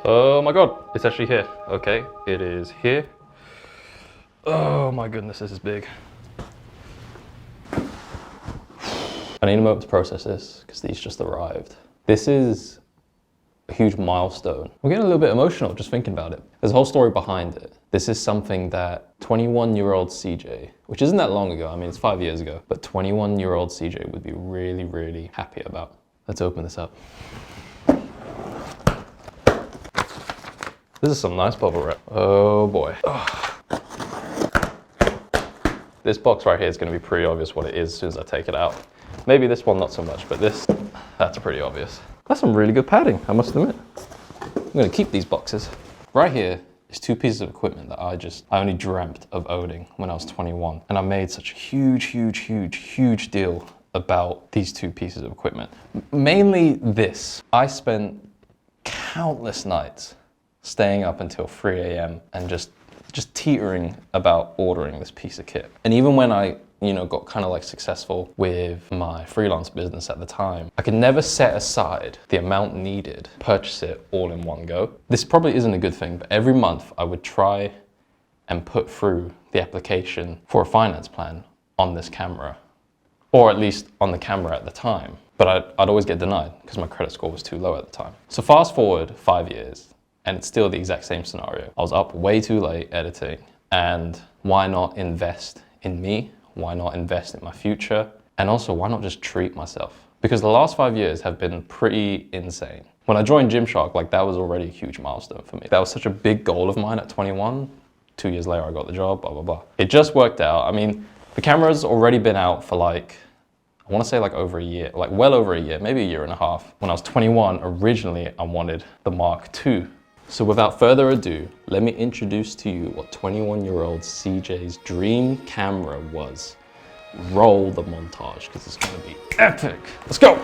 Oh my God, it's actually here. Okay, it is here. Oh my goodness, this is big. I need a moment to process this because these just arrived. This is a huge milestone. I'm getting a little bit emotional just thinking about it. There's a whole story behind it. This is something that 21-year-old CJ, which isn't that long ago, I mean, it's 5 years ago, but 21-year-old CJ would be really, really happy about. Let's open this up. This is some nice bubble wrap. Oh boy. Oh. This box right here is going to be pretty obvious what it is as soon as I take it out. Maybe this one not so much, but this, that's pretty obvious. That's some really good padding, I must admit. I'm going to keep these boxes. Right here is two pieces of equipment that I only dreamt of owning when I was 21. And I made such a huge deal about these two pieces of equipment. Mainly this. I spent countless nights staying up until 3 a.m. and just teetering about ordering this piece of kit. And even when I got kind of like successful with my freelance business at the time, I could never set aside the amount needed to purchase it all in one go. This probably isn't a good thing, but every month I would try and put through the application for a finance plan on this camera, or at least on the camera at the time. But I'd always get denied because my credit score was too low at the time. So fast forward 5 years, and it's still the exact same scenario. I was up way too late editing, and why not invest in me? Why not invest in my future? And also, why not just treat myself? Because the last 5 years have been pretty insane. When I joined Gymshark, like that was already a huge milestone for me. That was such a big goal of mine at 21. 2 years later, I got the job, blah, blah, blah. It just worked out. I mean, the camera's already been out for like, I want to say like over a year, like well over a year, maybe a year and a half. When I was 21, originally I wanted the Mark II. So without further ado, let me introduce to you what 21-year-old CJ's dream camera was. Roll the montage, because it's going to be epic. Let's go.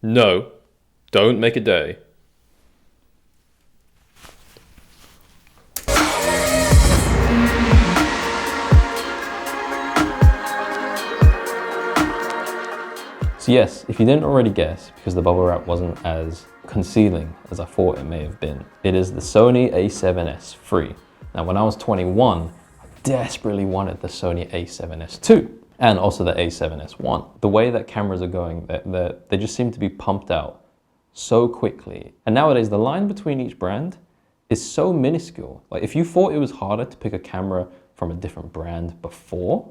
No, don't make a day. So yes, if you didn't already guess, because the bubble wrap wasn't as concealing as I thought it may have been, it is the Sony A7S III. Now when I was 21, I desperately wanted the Sony A7S II. And also the A7S1. The way that cameras are going, they just seem to be pumped out so quickly. And nowadays, the line between each brand is so minuscule. Like if you thought it was harder to pick a camera from a different brand before,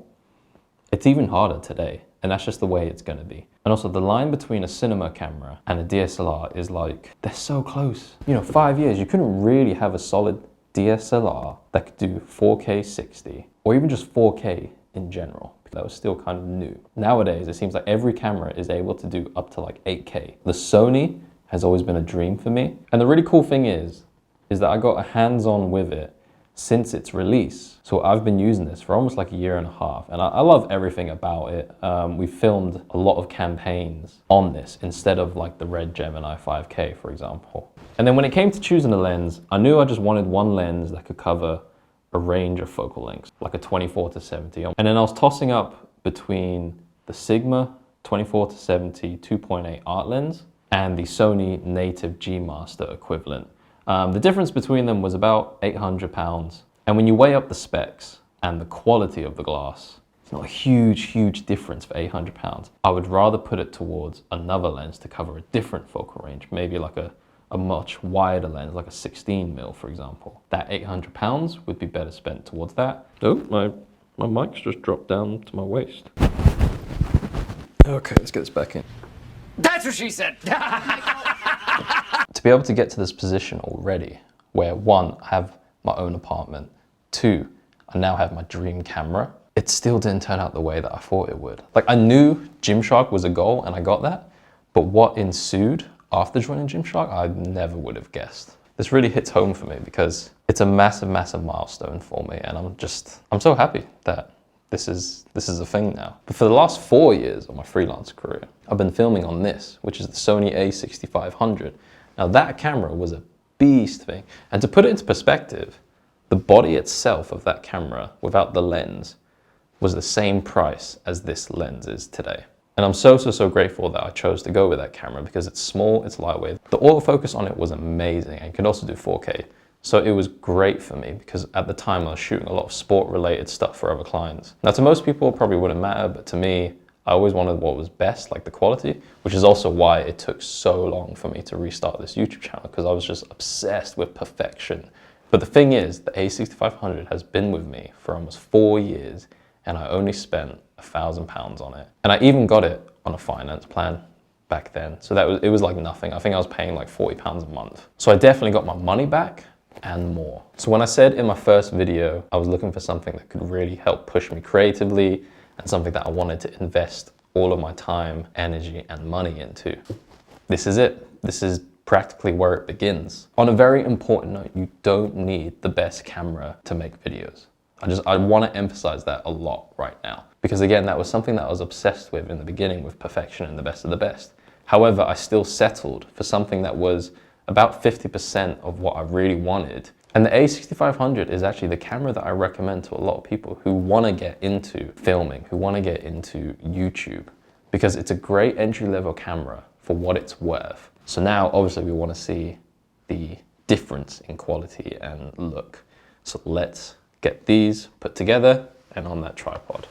it's even harder today. And that's just the way it's gonna be. And also the line between a cinema camera and a DSLR is like, they're so close. 5 years, you couldn't really have a solid DSLR that could do 4K 60, or even just 4K in general. That was still kind of new. Nowadays, it seems like every camera is able to do up to like 8K. The Sony has always been a dream for me. And the really cool thing is that I got a hands-on with it since its release. So I've been using this for almost like a year and a half, and I love everything about it. We filmed a lot of campaigns on this instead of like the Red Gemini 5K, for example. And then when it came to choosing a lens, I knew I just wanted one lens that could cover a range of focal lengths, like a 24-70. And then I was tossing up between the Sigma 24-70 2.8 art lens and the Sony native G Master equivalent. The difference between them was about 800 pounds. And when you weigh up the specs and the quality of the glass, it's not a huge difference for 800 pounds. I would rather put it towards another lens to cover a different focal range, maybe like a much wider lens, like a 16mm, for example. That 800 pounds would be better spent towards that. Oh, my mic's just dropped down to my waist. Okay, let's get this back in. That's what she said! To be able to get to this position already, where one, I have my own apartment, two, I now have my dream camera, it still didn't turn out the way that I thought it would. Like I knew Gymshark was a goal and I got that, but what ensued after joining Gymshark, I never would have guessed. This really hits home for me because it's a massive milestone for me, and I'm so happy that this is a thing now. But for the last 4 years of my freelance career, I've been filming on this, which is the Sony A6500. Now that camera was a beast thing. And to put it into perspective, the body itself of that camera without the lens was the same price as this lens is today. And I'm so grateful that I chose to go with that camera because it's small, it's lightweight. The autofocus on it was amazing and you could also do 4K. So it was great for me because at the time I was shooting a lot of sport related stuff for other clients. Now to most people it probably wouldn't matter, but to me, I always wanted what was best, like the quality, which is also why it took so long for me to restart this YouTube channel because I was just obsessed with perfection. But the thing is, the A6500 has been with me for almost 4 years and I only spent £1,000 on it. And I even got it on a finance plan back then. So it was like nothing. I think I was paying like £40 a month. So I definitely got my money back and more. So when I said in my first video, I was looking for something that could really help push me creatively and something that I wanted to invest all of my time, energy, and money into, this is it. This is practically where it begins. On a very important note, you don't need the best camera to make videos. I want to emphasize that a lot right now. Because again, that was something that I was obsessed with in the beginning with perfection and the best of the best. However, I still settled for something that was about 50% of what I really wanted. And the A6500 is actually the camera that I recommend to a lot of people who want to get into filming, who want to get into YouTube, because it's a great entry-level camera for what it's worth. So now, obviously, we want to see the difference in quality and look. So let's get these put together and on that tripod.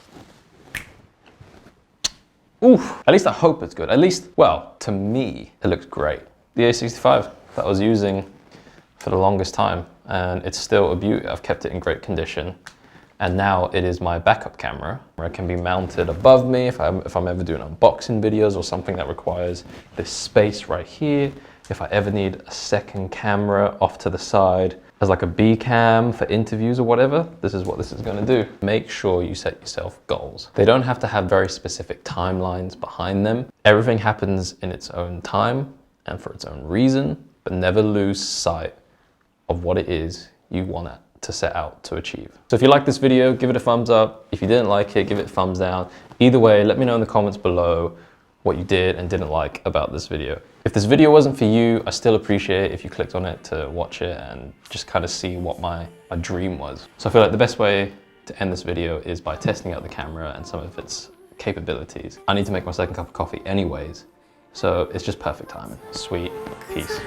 Oof, at least I hope it's good. At least, well, to me, it looks great. The A65 that I was using for the longest time, and it's still a beauty. I've kept it in great condition. And now it is my backup camera where it can be mounted above me if I'm ever doing unboxing videos or something that requires this space right here. If I ever need a second camera off to the side as like a B cam for interviews or whatever, this is what this is gonna do. Make sure you set yourself goals. They don't have to have very specific timelines behind them. Everything happens in its own time and for its own reason, but never lose sight of what it is you want to set out to achieve. So if you like this video, give it a thumbs up. If you didn't like it, give it a thumbs down. Either way, let me know in the comments below what you did and didn't like about this video. If this video wasn't for you, I still appreciate it if you clicked on it to watch it and just kind of see what my dream was. So I feel like the best way to end this video is by testing out the camera and some of its capabilities. I need to make my second cup of coffee anyways, so it's just perfect timing. Sweet. Peace.